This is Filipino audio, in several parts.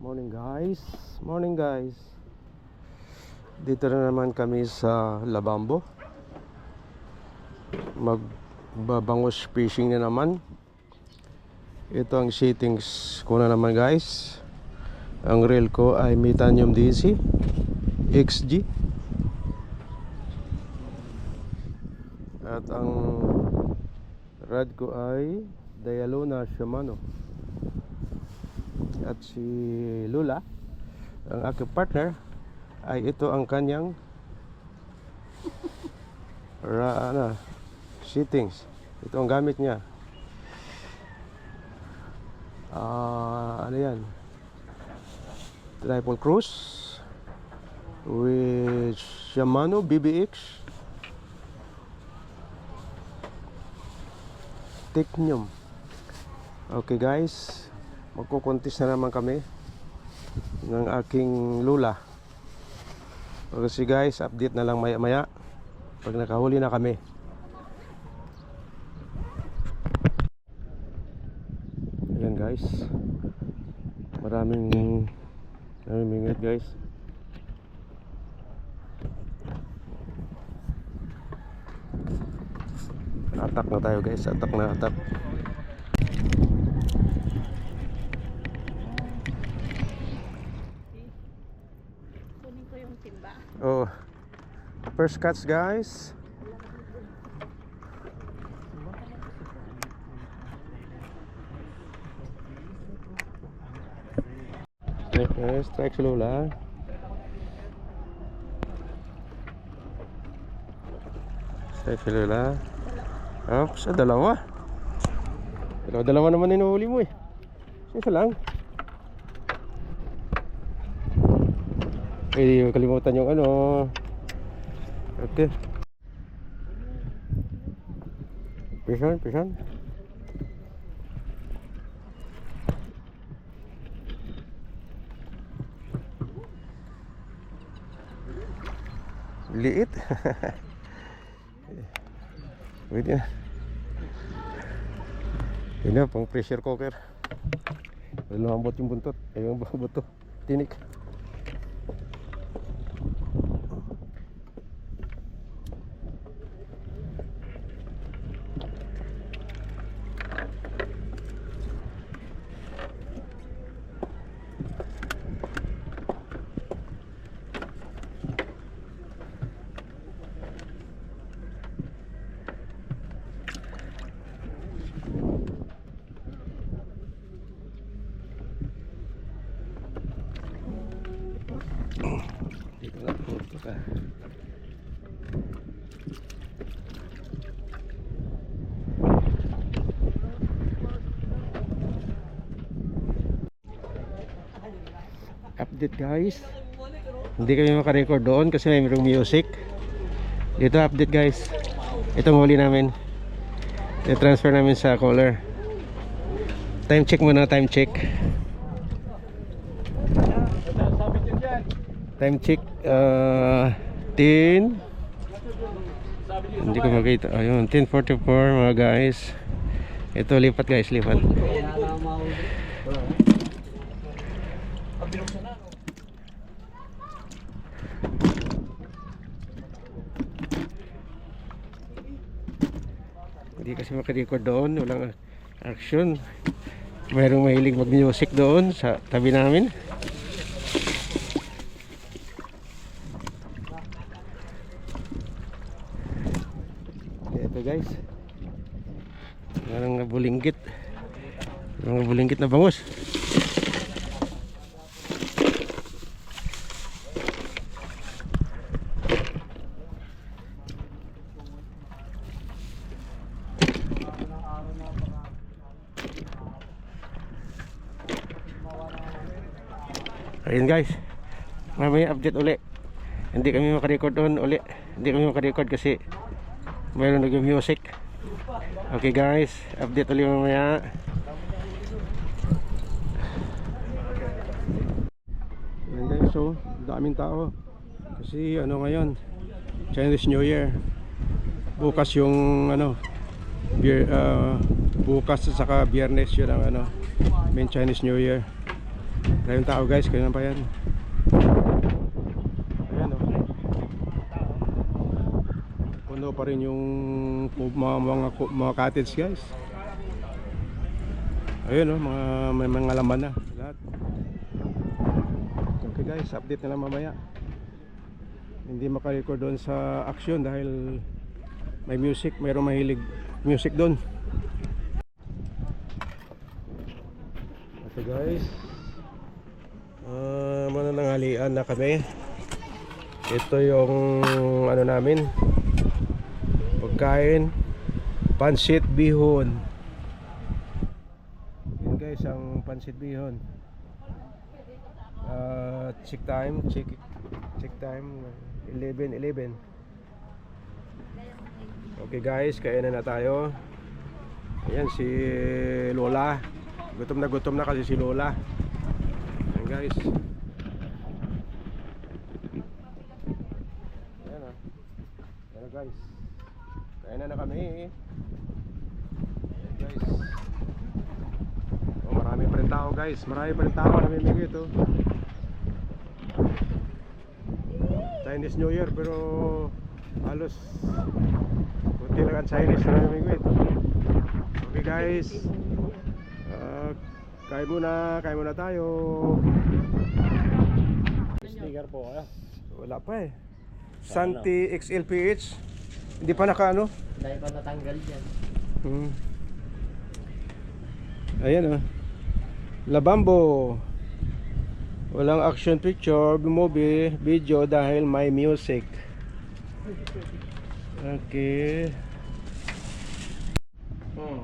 Morning guys. Morning guys. Dito na naman kami sa Labambo. Magbabangus fishing na naman. Ito ang settings ko na naman guys. Ang reel ko ay Metanium DC XG. At ang rod ko ay Dialona Shimano. At si Lula, ang aking partner, ay ito ang kanyang settings. Ito ang gamit niya. Ano yan? Triple cruise with Shimano BBX Technium. Okay guys, magkukontis na naman kami ng aking Lula. Kasi guys, update na lang maya maya pag nakahuli na kami. Ayan guys, maraming mingit guys. Atak na tayo guys, atak na atak. Oh, first catch guys. Okay, strike si Lula. Strike si Lula. Oh, sa dalawa. Dalawa naman inuhuli mo eh. Isa lang. Eh, kalimutan yung ano. Okay. Pisan. Liit. Wait na. Ini pang pressure cooker. Lumambot yung buntot. Ayun ang buto. Tinik. Dito lang po ka. Update guys. Hindi kami makarecord doon kasi may mayroong music. Dito update guys. Itong huli namin. I-transfer namin sa caller. Time check muna, time check. Time check 10. Hindi ko makita. Ayun, 10:44 mga guys. Ito lipat guys, lipat. Hindi kasi makarecord doon, walang action. Mayroong mahilig mag-music doon sa tabi namin. Ito guys, mga bulinggit na bangus. Ayun guys, mamaya update uli. Hindi kami makarecord doon uli. Hindi kami makarecord kasi mayroon nag-music. Okay guys, update ulit mamaya. Ayan guys, so daming tao. Kasi ano ngayon, Chinese New Year. Bukas yung ano, bukas at saka Biyernes yun ang ano, main Chinese New Year. Ngayong tao guys, kaya pa yan. Ayan o. Puno pa rin yung mga cottage guys. Ayun o, may mga laman na lahat. Okay guys, update na lang mamaya. Hindi makarecord doon sa action dahil may music, mayroong mahilig music doon. Okay guys, manananghalian na kami. Ito yung ano namin, pagkain, pansit bihon. Yun guys, ang pansit bihon. Check time 11:11. Okay guys, kainan na tayo. Ayan si Lola. Gutom na kasi si Lola. Ayan guys. Ayan o. Ayan guys. Kainan na kami. Ayan guys. Oh, marami pa rin tao guys. Marami pa rin tao namimigay ito. Chinese New Year pero halos kunti lang ang Chinese na namimigay. Okay guys, kain muna tayo. Sticker po kayo. Wala pa eh. Santi XLPH. Hindi pa nakaano? Dahil pa natanggal dyan. Ayan oh. Labambo. Walang action picture, movie, video dahil may music. Okay.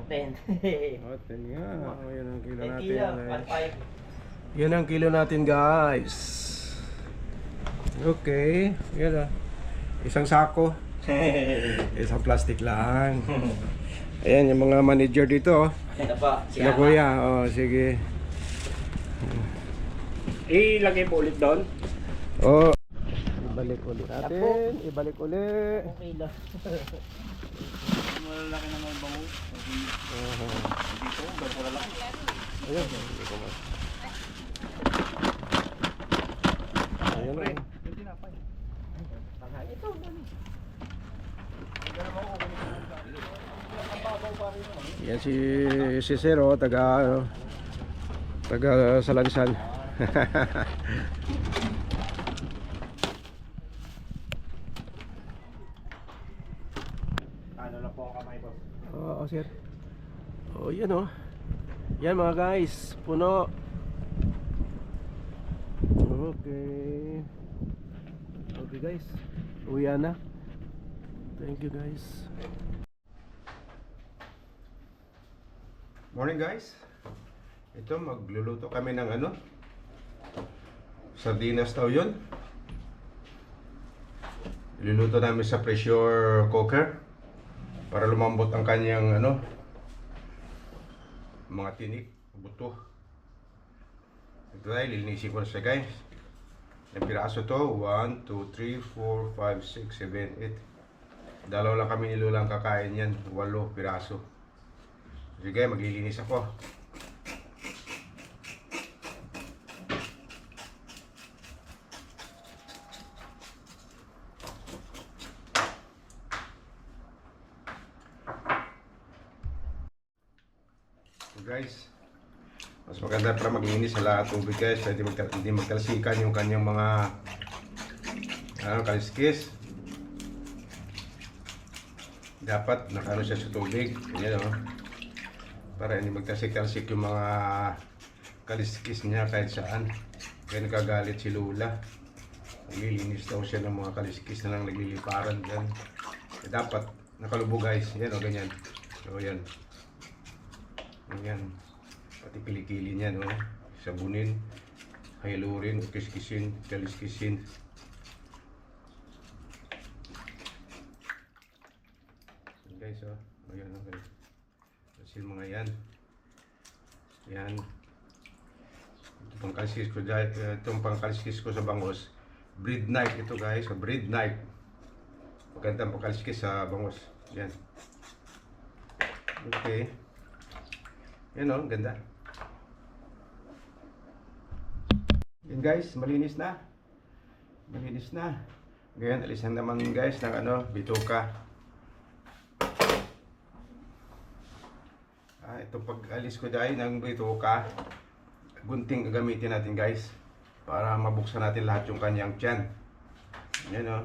10. Oh, 10 nga. Oh, yan ang kilo 10 natin. kilo, Guys. 1.5. Yan ang kilo natin guys. Okay. Yan ah. Isang sako. Isang plastic lang. Ayan yung mga manager dito. Ito po. Sila kuya. Oh, sige. Ilagay po ulit doon. Oh. Ibalik ulit natin. Ibalik ulit. 1 kilo. Malalaki na mga bango. Dito, ganito lalaki. Ayun. Hindi ko mas. Ayun na. Yung tinapay. Ito. Yan si Zero, taga Salansan. Ano lang po ang kamay ko. Oo, sir. Oh, yan oh. Yan mga guys, puno. Okay. Okay guys, uwi na. Thank you guys. Morning guys. Ito magluluto kami ng ano? Sardinas daw yun. Iluluto namin sa pressure cooker para lumambot ang kanyang ano, mga tinik, buto. Ito ay lilinisin ko na siya guys. Yung piraso to, 1, 2, 3, 4, 5, 6, 7, 8. Dalaw lang kami ni Lola ang kakain yan, 8 piraso. Sige, maglilinis ako. Guys, mas maganda para maglinis sa lahat ng tubig guys, hindi magtalsikan yung kanyang mga kaliskis. Dapat nakano siya sa tubig, ganyan oh, para hindi magtalsik-talsik yung mga kaliskis niya kahit saan. Kaya nagagalit si Lola, naglilinis daw siya ng mga kaliskis na lang nagliliparan dyan. Dapat nakalubog guys, yan o ganyan. So yan. Yan, pati kilikili niya, no? Sabunin, haylurin, kiskisin, kaliskisin. Yan guys, oh. Ayan, okay. Kasi mga yan. Yan. Ito pang kaliskis ko, itong pang kaliskis ko sa bangos. Bread knife ito guys, so bread knife. Magandang pang kaliskis sa bangos. Yan. Okay. Yan o, ganda. guys, malinis na. Malinis na. Ngayon, alisan naman guys ng bituka. Ito pag-alis ko dahil ng bituka, gunting gagamitin natin guys para mabuksan natin lahat yung kanyang tiyan. Yan o.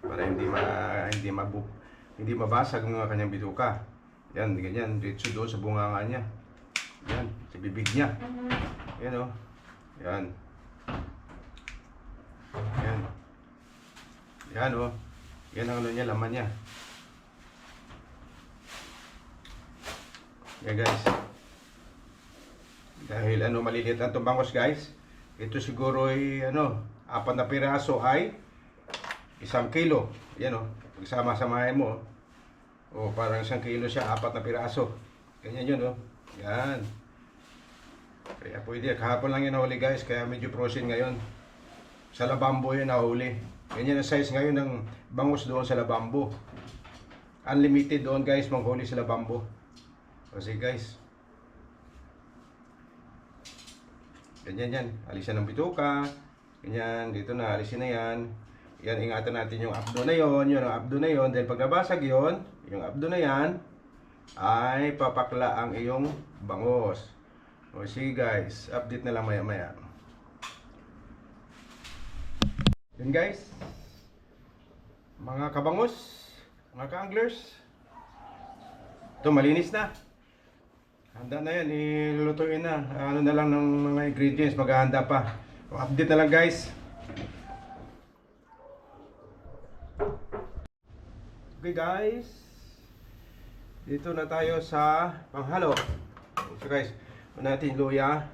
Para hindi mabasag ang kanyang bituka. Yan, ganyan, dito doon sa bunganga niya. Yan, sa bibig niya. Yan o. Yan. Yan. Yan o. Yan ang niya, laman niya. Yan guys. Dahil maliliit ang tumbangos guys. Ito siguro ay 4 na piraso ay 1 kilo. Yan o. Pagsama-samahin mo. Parang 1 kilo siya, 4 na piraso. Ganyan yun o. Yan. Kaya pwede. Kahapon lang yun nahuli guys. Kaya medyo frozen ngayon. Sa Labambo yun nahuli. Ganyan ang size ngayon ng bangus doon sa Labambo. Unlimited doon guys manghuli sa Labambo. Kasi guys. Ganyan yan. Alisan ng bituka. Ganyan. Dito na. Alisin na yan. Yan. Ingatan natin yung abdo na yon. Yung abdo na yon. Dahil pag nabasag yon, yung abdo na yan, ay papakla ang iyong bangus. O sige guys. Update na lang maya maya. Yun guys. Mga kabangus. Mga ka-anglers. Ito malinis na. Handa na yan, ilulutuin na. Ano na lang ng mga ingredients, maghahanda pa. So, update na lang guys. Okay guys. Dito na tayo sa panghalo. So guys, natin luya.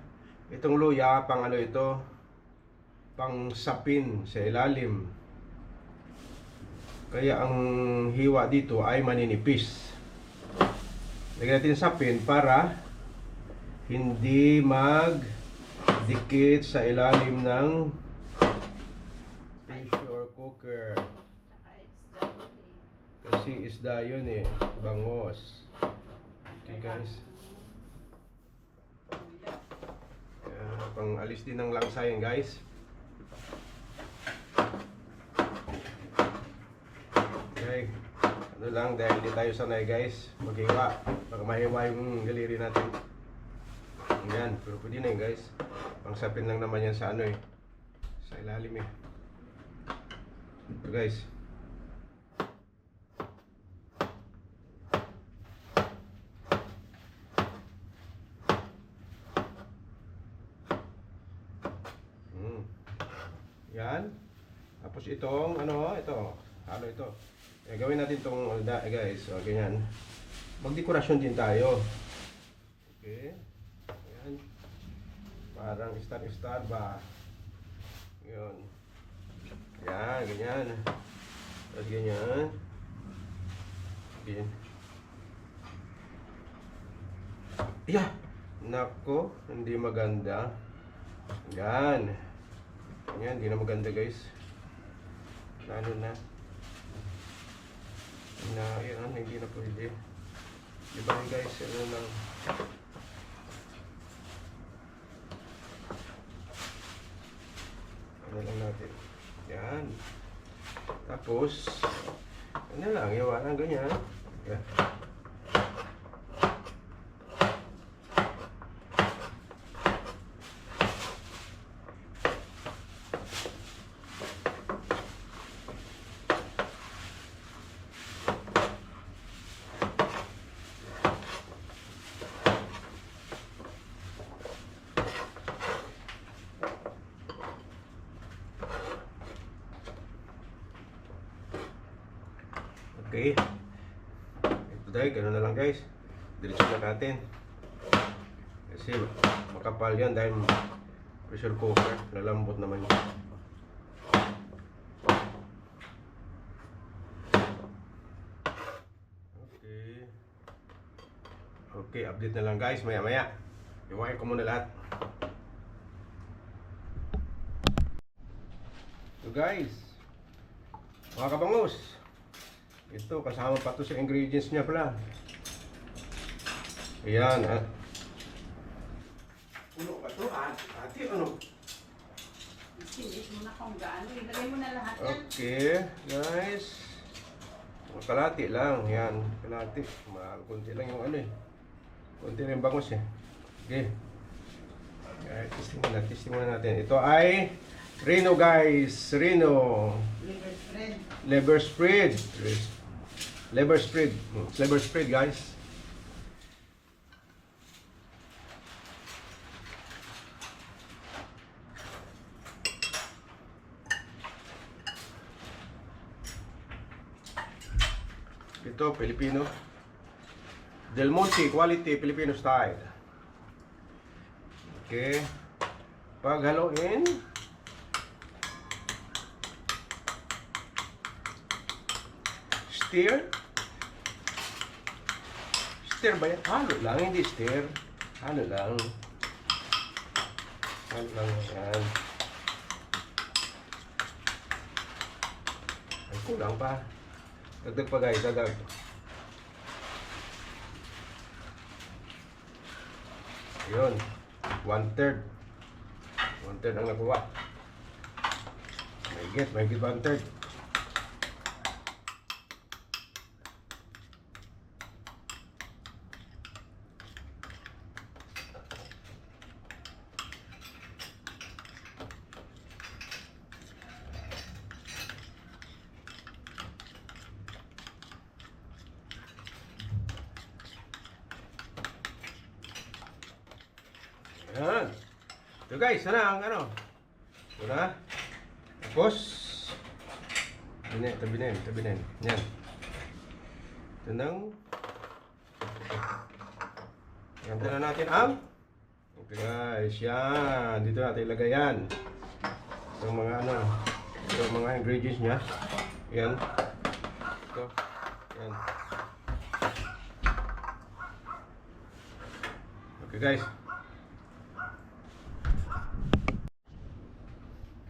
Itong luya, pang ito, pang sapin sa ilalim. Kaya ang hiwa dito ay maninipis. Lagyan natin sapin para hindi magdikit sa ilalim ng pressure cooker. Kasi isda yun bangos. Okay guys. Pang alis din ng langsa yun guys. Okay. Ano lang, dahil hindi tayo sanay guys maghiwa, baka mahiwa yung galiri natin. Yan, pero pwede na yun guys. Pangsapin lang naman yan sa sa ilalim Ito guys. Yan. Tapos itong ito. Gawin natin itong guys. So, ganyan. Magdekorasyon din tayo. Okay. Ayan. Parang star ba? Yun. Ayan, ganyan. Tapos ganyan. Ganyan. Yeah! Nako, hindi maganda. Yan. Yan, hindi na maganda guys. Lalo na. Yan, hindi na pwede. Diba guys, lang. Lang natin. Yan. Tapos, lang, iwanan ganyan. Yan. Okay. Ito dahil, gano'n na lang guys. Diretso na natin. Kasi makapal yan dahil pressure cooker. Lalambot naman yun. Okay. Okay, update na lang guys. Maya maya. Iwain ko muna lahat. So guys, mga kabangus, ito, kasama pa to sa ingredients niya pala. Ayan, Uno ba ito? Ate, ano? Sinis mo na kung gaano. Ilagay mo na lahat yan. Okay, guys. Mga kalati lang, yan. Kalati. Kunti lang yung ano eh. Kunti lang yung bangus eh. Okay. Okay, testing muna natin. Ito ay Reno guys. Reno. Liver spread. Liver spread. Liver spread. Liver spread guys. Ito, Filipino. Del Monte, quality Filipino style. Okay. Paghaluin. Stir. Stir ba yan? Halo lang, hindi stir. Halo lang. Halo lang yan. Ay, kulang pa. Dagdag pa guys, dagdag. Yun. 1/3. 1/3 ang nakuha. May get 1/3. Yan. So guys, sana ang ano. Una. Tapos. Tabi na yun. Yan. Ito nang. Ganda na natin ang. Okay guys, yan. Dito natin ilagay yan. Itong mga ano. Itong mga ingredients niya. Yan. Ito. Yan. Okay guys.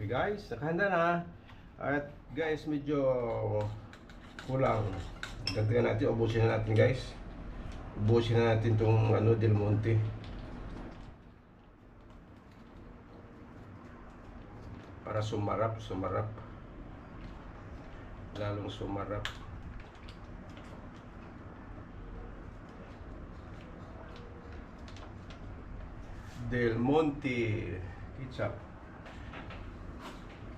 Okay guys, nakahanda na. At guys, medyo kulang. Gantihan natin, ubusin na natin guys. Ubusin na natin itong ano, Del Monte. Para sumarap. Lalong sumarap. Del Monte ketchup.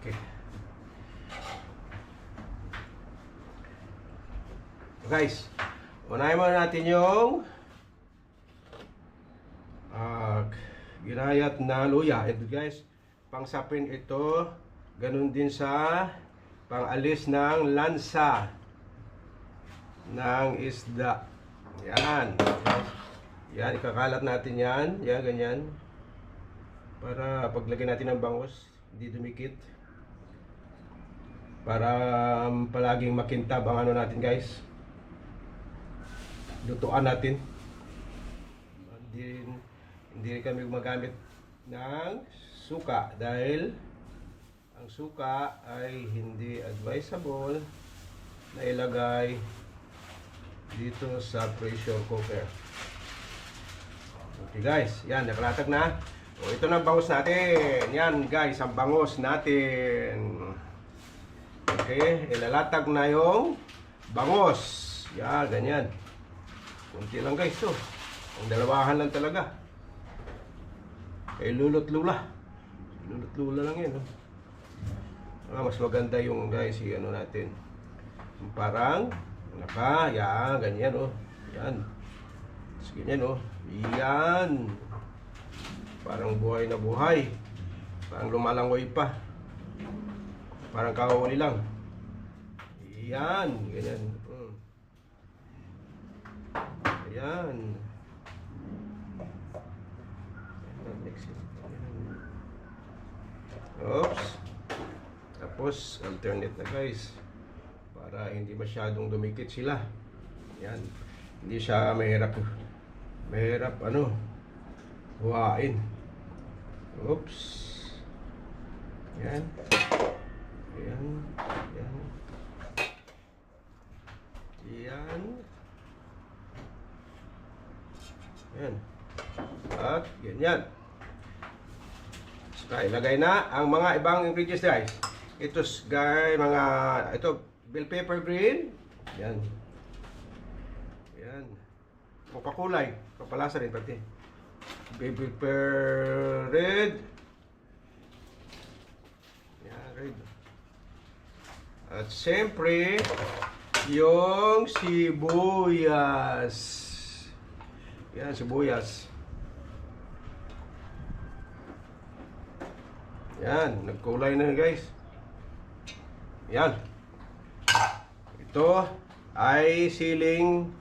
Okay. Guys, unahin muna natin yung ginayat na luya. Ito guys, pangsapin ito. Ganun din sa pangalis ng lansa ng isda. Yan. Yan, ikakalat natin yan. Yan, ganyan. Para paglagay natin ng bangus, hindi dumikit. Para palaging makintab ang ano natin guys. Lutuan natin. Hindi kami gumagamit ng suka dahil ang suka ay hindi advisable na ilagay dito sa pressure cooker. Okay guys, yan, nakalatag na. O, ito na ang bangus natin. Yan guys, ang bangus natin. Okay, ilalatag na yung bangus. Yan, ganyan. Kunti lang guys to. Ang dalawahan lang talaga. Lulot-lula. Lulot-lula lang yan. Mas maganda yung guys, ano natin. Parang, yan, ganyan oh. Yan. Tapos ganyan oh. Yan. Parang buhay na buhay. Parang lumalangoy pa. Parang kahuli lang. Yan. Ganyan. Ayan. Oops. Tapos, alternate na guys. Para hindi masyadong dumikit sila. Yan. Hindi siya mahirap ano, huwain. Oops. Yan. Yan. Yan. Yan. Yan. At ganyan. Saka ilagay na ang mga ibang ingredients guys. Ito guys, ito bell pepper green. Yan. Yan. Pakulay, papalasa rin pati. Bell pepper red. Yan, red. At siyempre, yung sibuyas. Yan, sibuyas. Yan, nagkulay na guys. Yan. Ito ay siling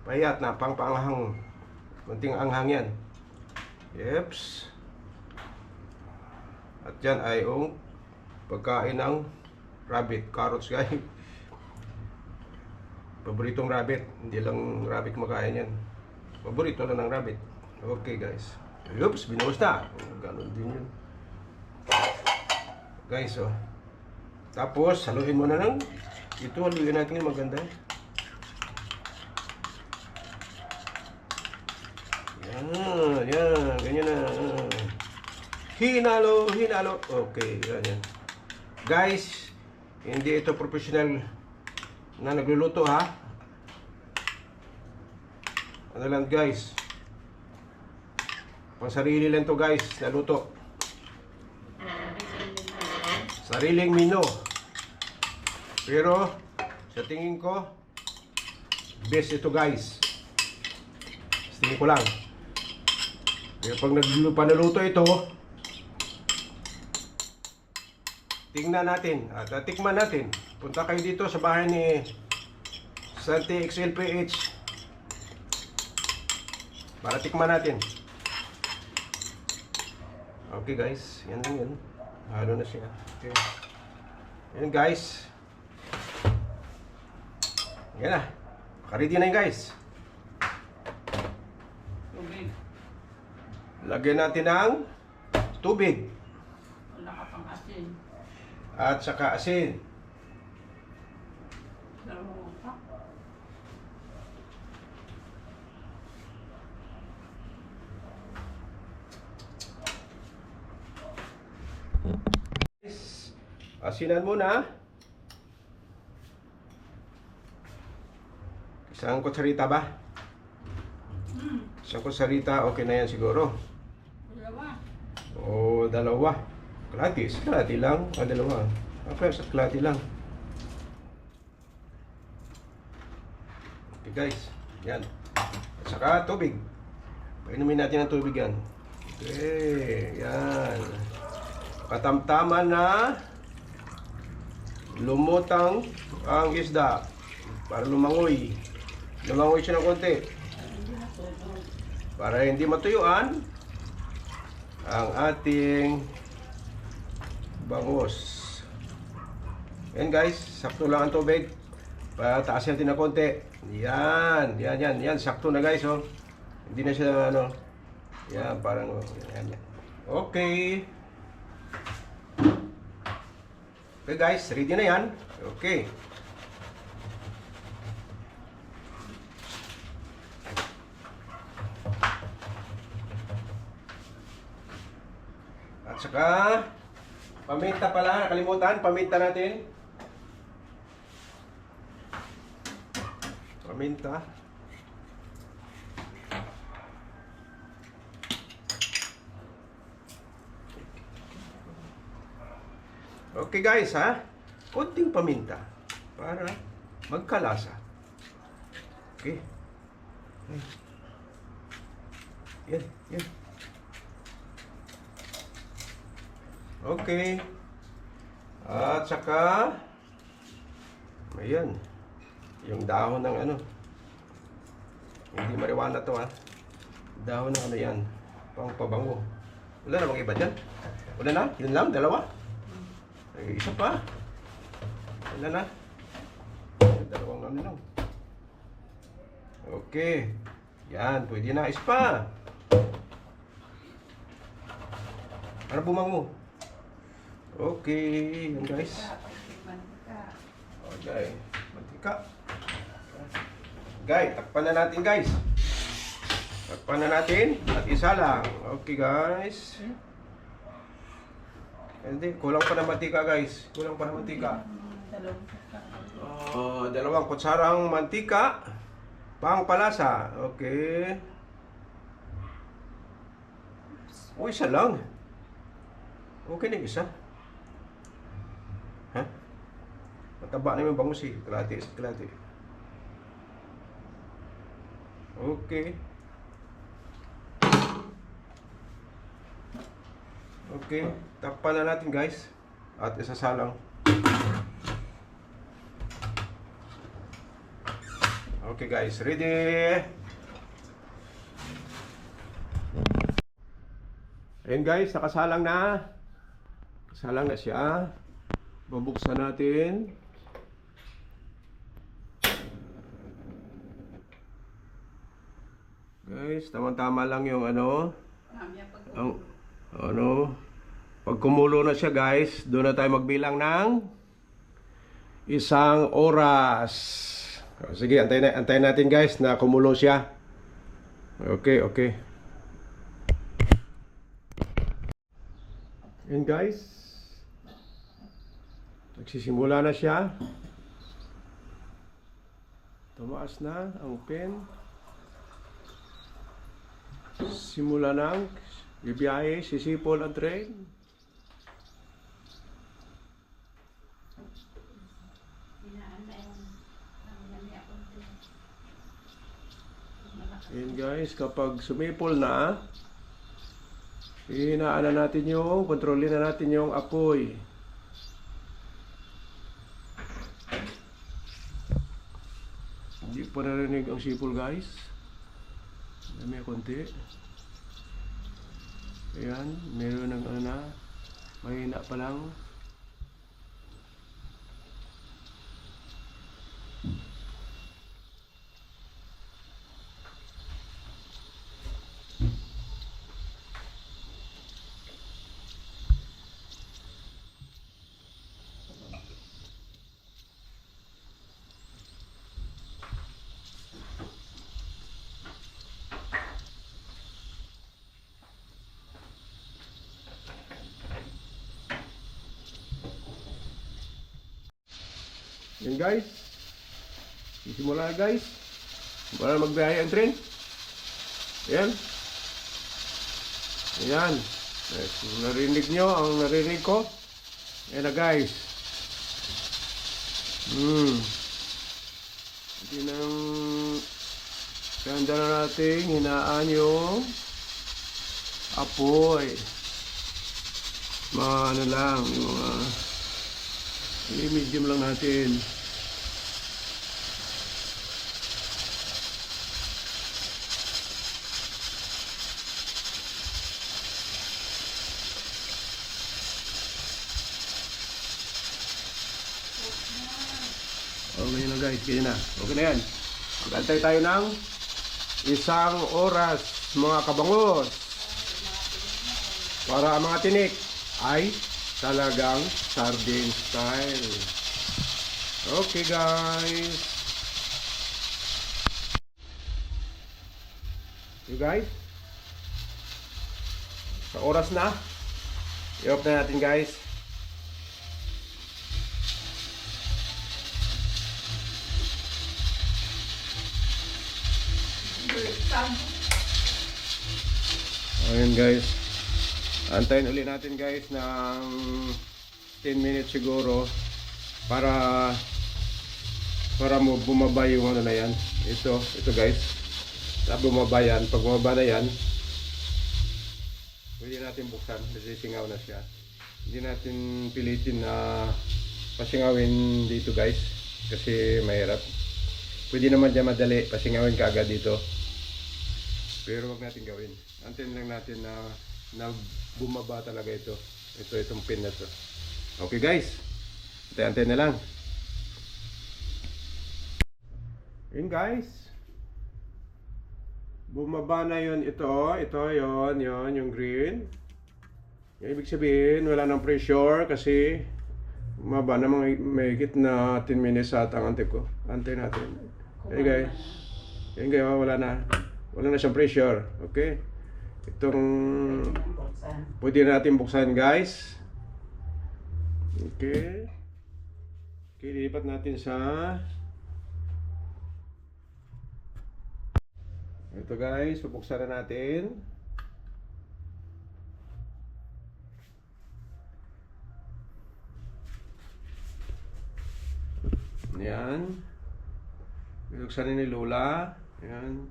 payat na pang-panghang. Kunting anghang yan. Yeps. At yan ay pagkain ng rabbit, carrots guys. Paboritong rabbit. Hindi lang rabbit kumakain yan. Paborito na ng rabbit. Okay guys. Oops, binuhos na. Ganon din yun. Guys, oh. Tapos, haluin mo na ng ito, haluin natin yung maganda. Yan, ganyan na. Hinalo, hinalo. Okay, yan. Guys, hindi ito professional na nagluluto ha. Ano lang guys. Pang sarili lang to guys, naluto. Sariling mino. Pero sa tingin ko best ito guys. Sa tingin ko lang. Pero pag naluto ito, tingnan natin at tikman natin. Punta kayo dito sa bahay ni Santi XLPH para tikman natin. Okay guys, yan lang yun. Halo na siya. Okay. Yan guys. Yan na. Ready na yun guys. Tubig. Lagyan natin ng tubig. Wala ka pang asin. At saka asin. Dalawa pa. Asinan muna. Isang kutsarita ba? Isang kutsarita, okay na yan siguro. Dalawa. O dalawa. Kalahati, kalahati lang. Dalawa. Okay, sa kalahati lang. Okay guys, yan. At saka tubig. Painumin natin ang tubig yan. Okay, yan. Katamtaman na lumutang ang isda para lumangoy. Lumangoy siya ng konti. Para hindi matuyuan ang ating bangus. Yan guys, sakto lang ang tubig. Pataasin natin ng konti. Yan, sakto na guys, oh. Hindi na siya ano. Yan, parang yan. Okay. Okay guys, ready na yan. Okay. At saka, paminta pala, nakalimutan, paminta natin. Paminta. Okay guys ha, konting paminta para magkalasa. Okay. Yan. Okay. At saka, ayan, yung dahon ng ano, hindi marijuana to ha. Dahon ng ano yan, pang pabango. Wala na bang iba dyan? Wala na? Yun lang? Dalawa? Ay, isa pa. Wala na. Dalawang ano lang. Okay. Yan, pwede na. Isa pa. Ano bumango? Okay. Yan guys. Okay. Mantika. Guys, takpan na natin guys. Takpan na natin. At isa lang. Okay guys. Hindi, kulang pa ng mantika guys. Kulang pa ng mantika. Dalawang kutsarang mantika. Pangpalasa. Okay. O, isa lang. Okay na yung isa. Ha? Mataba na yung bangus eh. Kalati. Okay. Okay. Takpan na natin guys. At isasalang. Okay guys. Ready? Ayan guys. Nakasalang na. Nakasalang na siya. Babuksan natin. Guys, tama-tama lang yung ano. Ang ano. Pag kumulo na siya guys, doon na tayo magbilang ng 1 oras. Sige, antayin natin guys na kumulo siya. Okay. Ayan guys. Nagsisimula na siya. Tumaas na ang pen. Simula ng bibiyahe, sisipol ang train. Ayan guys, kapag sumipol na, hihinaan na natin yung, kontrolin na natin yung apoy. Hindi pa narinig ang sipol guys. May konti. Ayan, meron ng ano na, mahina pa lang. Yan guys. Sisimula na guys. Para magbiyahe ang train. Ayan. Ayan. Kung narinig nyo ang narinig ko. Ayan na guys. Hindi nang ganda na natin. Hinaan yung apoy. Mga ano lang. Yung mga medium lang natin. Okay na guys, kaya na. Okay na yan. Magantay tayo ng 1 oras mga kabangos. Para ang mga tinik ay talagang sardine style. Okay guys. You guys. Sa oras na. I-off na natin guys. Ayan guys. Antayin ulit natin guys ng 10 minutes siguro para mo bumaba yung ano na yan. Ito guys. Bumaba yan. Pag bumaba na yan, pwede natin buksan kasi singaw na siya. Hindi natin pilitin na pasingawin dito guys kasi mahirap. Pwede naman dyan madali pasingawin ka agad dito. Pero wag natin gawin. Antayin lang natin na bumaba talaga ito. Itong pin na to. Okay guys. Antayin na lang. Yun guys. Bumaba na yun ito. Ito yun yung green. Yung ibig sabihin wala nang pressure kasi bumaba na mga mahigit na 10 minutes ata ang antay ko. Antayin natin. Hey guys. Yun guys, wala na siyang pressure. Okay. Itong pwede natin buksan guys. Okay. Okay, lilipat natin sa ito guys, bubuksan na natin. Yan. Bubuksan ni Lola. Yan.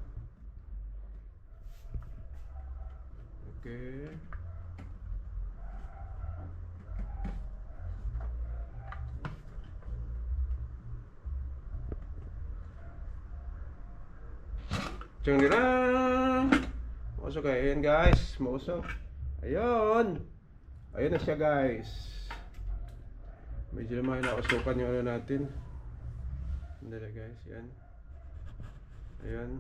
Okay. Tiyang-dirang! Mausok kayo. Ayan guys. Mausok. Ayun. Ayun na siya guys. Medyo naman nausukan yung ano natin. Dala guys. Yan. Ayan.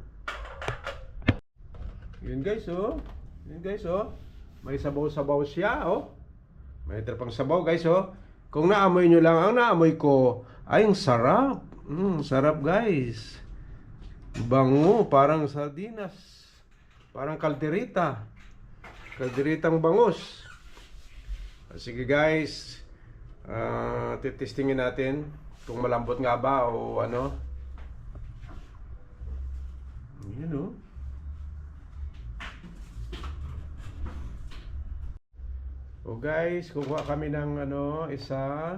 Yun guys oh. Yun guys oh. May sabaw-sabaw siya oh. May trapang sabaw guys oh. Kung naamoy nyo lang, ang naamoy ko ay ang sarap. Sarap guys. Bango, parang sardinas. Parang kalderita. Kalderitang bangus. Sige guys. Titestingin natin kung malambot nga ba o ano. Yan o. O guys, kukuha kami ng ano, isa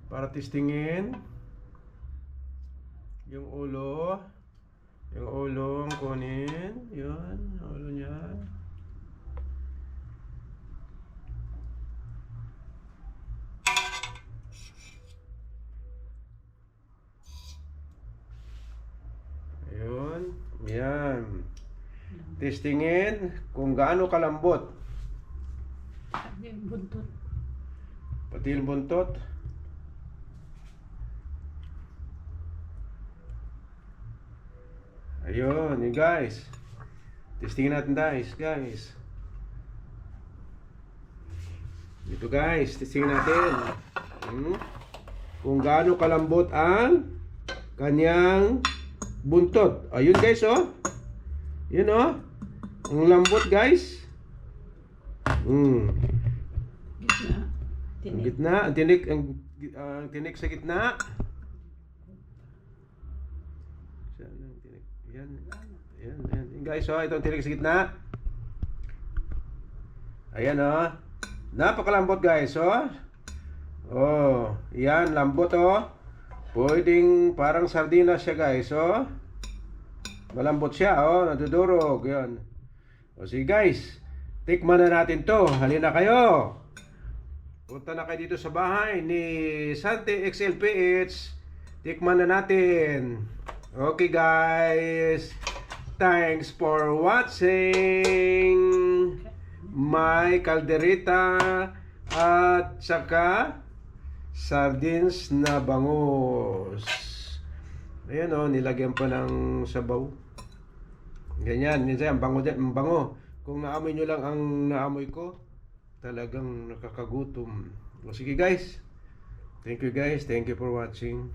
para testingin. Yung ulo ang kunin. Yun, ulo niya. Ayun, yan. Testingin kung gaano kalambot. Sabi yung buntot. Pati yung buntot. Ayun, yun guys. Testingin natin guys. Dito guys, testingin natin. Kung gaano kalambot ang kanyang buntot. Ayun guys oh. Yun oh. Ang lambot guys. Gitna. Ang gitna, ang tinik sa gitna. Yan. Yan guys, oh, ito ang tinik sa gitna. Ayan, oh. Napakalambot guys, oh. Oh, yan, lambot, oh. Pwedeng parang sardinas siya guys, oh. Malambot siya, oh, nadudurog, yan. O sige guys, tikman na natin to. Halina kayo. Punta na kayo dito sa bahay ni Sante XLPH. Tikman na natin. Okay guys, thanks for watching my kalderita at saka sardines na bangus. Ayan o, nilagyan pa ng sabaw. Ganyan, minsan ang bango dyan, ang bango. Kung naamoy nyo lang ang naamoy ko, talagang nakakagutom. O sige guys, thank you guys, thank you for watching.